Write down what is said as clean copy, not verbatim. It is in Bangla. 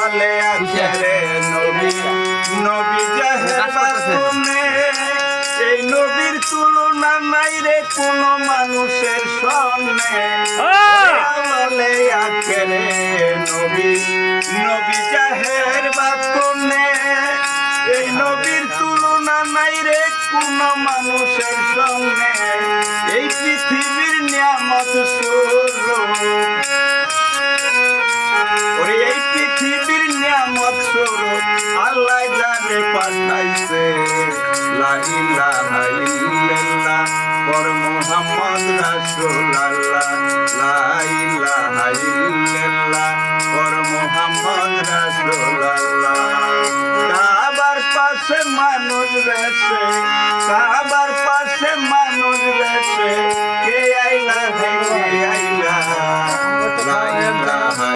আওয়ালে আখেরে নবী নবী জাহের বাসনে এই নবীর তুলনা নাই রে কোনো মানুষের সঙ্গে আওয়ালে আখেরে নবী নবী জাহের বাসনে এই নবীর তুলনা নাই রে কোনো মানুষের সঙ্গে এই পৃথিবীর নিয়ামত স্বরূপ ওরে এই পৃথিবীর নিয়ামত স্বরূপ আল্লাহ যারে পাঠাইছে লা ইলাহা ইল্লাল্লাহ পর মুহাম্মদ রাসূলুল্লাহ লা ইলাহা ইল্লাল্লাহ পর মুহাম্মদ রাসূলুল্লাহ কাবার পাশে মানুষ রয়েছে কাবার পাশে মানুষ রয়েছে